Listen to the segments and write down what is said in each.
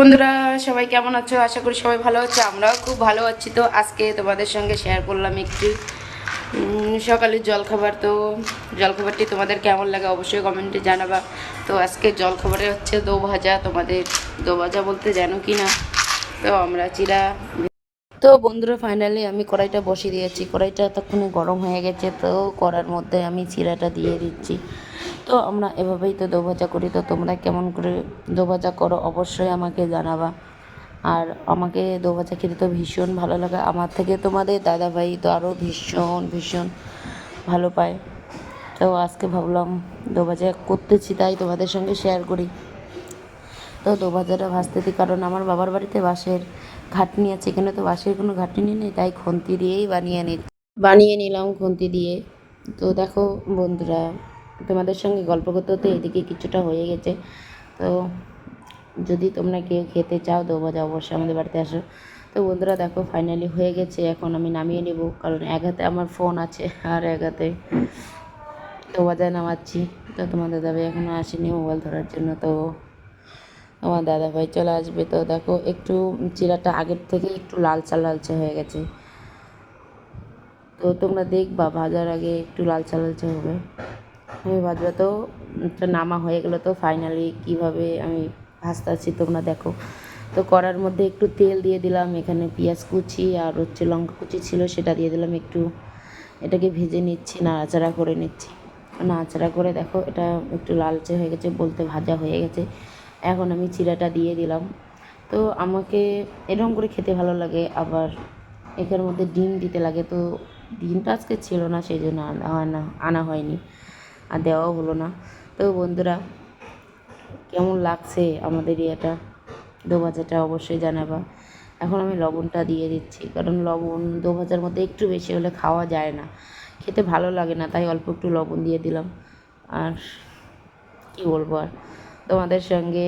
বন্ধুরা সবাই কেমন আছো? আশা করি সবাই ভালো আছে, আমরাও খুব ভালো আছি। তো আজকে তোমাদের সঙ্গে শেয়ার করলাম একটি সকালের জলখাবার। তো জলখাবারটি তোমাদের কেমন লাগে অবশ্যই কমেন্টে জানাবা। তো আজকে জলখাবারে হচ্ছে দো ভাজা। তোমাদের দো ভাজা বলতে জানো কি না? তো আমরা চিরা। তো বন্ধুরা ফাইনালি আমি কড়াইটা বসিয়ে দিয়েছি, কড়াইটা এতক্ষণে গরম হয়ে গেছে। তো কড়ার মধ্যে আমি চিরাটা দিয়ে দিচ্ছি। তো আমরা এভাবেই তো দো ভাজা করি। তো তোমরা কেমন করে দো ভাজা করো অবশ্যই আমাকে জানাবা। আর আমাকে দো ভাজা খেতে তো ভীষণ ভালো লাগে, আমার থেকে তোমাদের দাদাভাই তো আরও ভীষণ ভীষণ ভালো পায়। তো আজকে ভাবলাম দো ভাজা করতেছি, তাই তোমাদের সঙ্গে শেয়ার করি। তো দো ভাজাটা ভাজতে দিই, কারণ আমার বাবার বাড়িতে বাঁশের ঘাটনি আছে, এখানে তো বাঁশের কোনো ঘাটনি নেই, তাই খুন্তি দিয়েই বানিয়ে নিলাম খুন্তি দিয়ে। তো দেখো বন্ধুরা, তোমাদের সঙ্গে গল্প করতে হতে এদিকে কিছুটা হয়ে গেছে। তো যদি তোমরা কেউ খেতে চাও দো ভাজা অবশ্যই আমাদের বাড়িতে আসো। তো বন্ধুরা দেখো ফাইনালি হয়ে গেছে, এখন আমি নামিয়ে নেব, কারণ এক হাতে আমার ফোন আছে আর এক হাতে দো ভাজা নামাচ্ছি। তো তোমার দাদাভাই এখনও আসেনি মোবাইল ধরার জন্য, তো আমার দাদাভাই চলে আসবে। তো দেখো একটু চিরাটা আগের থেকে একটু লালচা লালচা হয়ে গেছে। তো তোমরা দেখবা ভাজার আগে একটু লালচা লালচা হবে, আমি ভাজবা। তো নামা হয়ে গেলো। তো ফাইনালি কীভাবে আমি ভাজতেছি তোমরা দেখো। তো কড়ার মধ্যে একটু তেল দিয়ে দিলাম, এখানে পেঁয়াজ কুচি আর হচ্ছে লঙ্কা কুচি ছিল সেটা দিয়ে দিলাম। একটু এটাকে ভেজে নিচ্ছি, নাড়াচাড়া করে নিচ্ছি। নাড়াচাড়া করে দেখো এটা একটু লালচে হয়ে গেছে, বলতে ভাজা হয়ে গেছে। এখন আমি চিড়াটা দিয়ে দিলাম। তো আমাকে এরকম করে খেতে ভালো লাগে, আবার এখানের মধ্যে ডিম দিতে লাগে। তো ডিমটা আজকে ছিল না, সেই জন্য আনা হয়নি আর দেওয়াও হলো না। তো বন্ধুরা কেমন লাগছে আমাদের ইয়েটা দো ভাজাটা অবশ্যই জানাবা। এখন আমি লবণটা দিয়ে দিচ্ছি, কারণ লবণ দো ভাজার মধ্যে একটু বেশি হলে খাওয়া যায় না, খেতে ভালো লাগে না, তাই অল্প একটু লবণ দিয়ে দিলাম। আর কি বলবো, আর তোমাদের সঙ্গে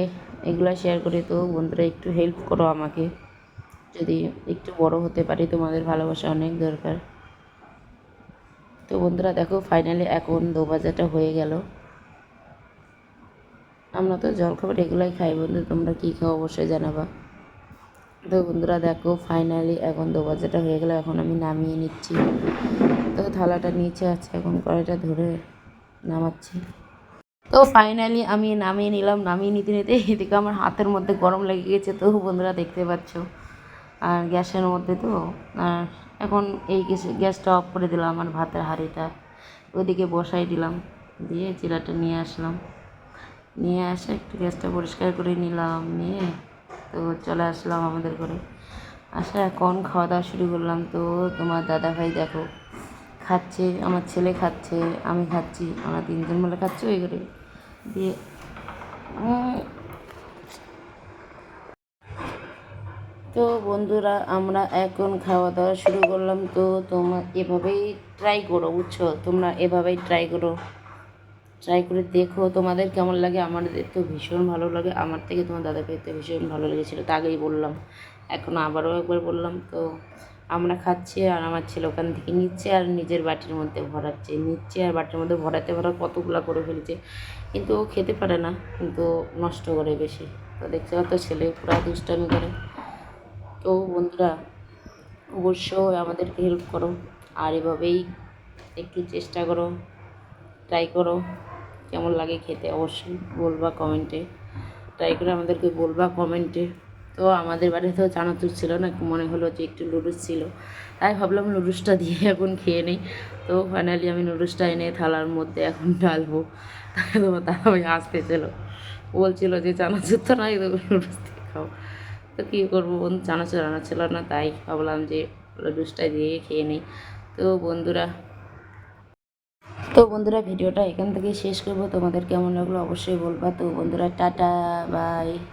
এগুলো শেয়ার করি। তো বন্ধুরা একটু হেল্প করো আমাকে, যদি একটু বড় হতে পারি, তোমাদের ভালোবাসা অনেক দরকার। তো বন্ধুরা দেখো ফাইনালি এখন দো ভাজাটা হয়ে গেল। আমরা তো জলখাবার এগুলাই খাই বন্ধু, তোমরা কী খাও অবশ্যই জানাবা। তো বন্ধুরা দেখো ফাইনালি এখন দো ভাজাটা হয়ে গেল, এখন আমি নামিয়ে নিচ্ছি। তো থালাটা নিচে আছে, এখন কড়াইটা ধরে নামাচ্ছি। তো ফাইনালি আমি নামিয়ে নিলাম। নামিয়ে নিতে নিতে এদিকে আমার হাতের মধ্যে গরম লেগে গেছে, তো বন্ধুরা দেখতে পাচ্ছ। আর গ্যাসের মধ্যে তো, আর এখন এই গ্যাসটা অফ করে দিলাম, আমার ভাতের হাঁড়িটা ওইদিকে বসাই দিলাম, দিয়ে চিরাটা নিয়ে আসলাম। নিয়ে আসে একটু গ্যাসটা পরিষ্কার করে নিলাম, নিয়ে তো চলে আসলাম আমাদের ঘরে। এখন খাওয়া দাওয়া শুরু করলাম। তো তোমার দাদাভাই দেখো খাচ্ছে, আমার ছেলে খাচ্ছে, আমি খাচ্ছি, আমরা তিনজন মিলে খাচ্ছি ওই ঘরে দিয়ে। তো বন্ধুরা আমরা এখন খাওয়া দাওয়া শুরু করলাম। তো তোমরা এভাবেই ট্রাই করো, বুঝছো? তোমরা এভাবেই ট্রাই করো, ট্রাই করে দেখো তোমাদের কেমন লাগে। আমাদের তো ভীষণ ভালো লাগে, আমার থেকে তোমার দাদাভাই তো ভীষণ ভালো লেগেছিলো, তো আগেই বললাম, এখন আবারও একবার বললাম। তো আমরা খাচ্ছি আর আমার ছেলে ওখান থেকে নিচ্ছে আর নিজের বাটির মধ্যে ভরাচ্ছে, নিচ্ছে আর বাটির মধ্যে ভরাতে কতগুলো করে ফেলছে, কিন্তু ও খেতে পারে না, কিন্তু নষ্ট করে বেশি। তো দেখতে পাচ্ছ ছেলে পুরো দুষ্টামি করে। তো বন্ধুরা অবশ্যই আমাদেরকে হেল্প করো, আর এভাবেই একটু চেষ্টা করো, ট্রাই করো, কেমন লাগে খেতে অবশ্যই বলবা কমেন্টে, ট্রাই করে আমাদেরকে বলবা কমেন্টে। তো আমাদের বাড়িতে তো চানাচুর ছিল না, মনে হলো যে একটু নুডলস ছিল, তাই ভাবলাম নুডলসটা দিয়ে এখন খেয়ে নিই। তো ফাইনালি আমি নুডলসটা এনে থালার মধ্যে এখন ঢালবো, তাই তোমার দাদাভাই আসতেছিল, বলছিল যে চানাচুর তো নাই, তো নুডলস দিয়ে খাও। তো কী করবো বন্ধু, চানাচুর আনা ছিল না, তাই ভাবলাম যে নুডলসটা দিয়ে খেয়ে নিই। তো বন্ধুরা ভিডিওটা এখান থেকে শেষ করবো, তোমাদের কেমন লাগলো অবশ্যই বলবা। তো বন্ধুরা টাটা বাই।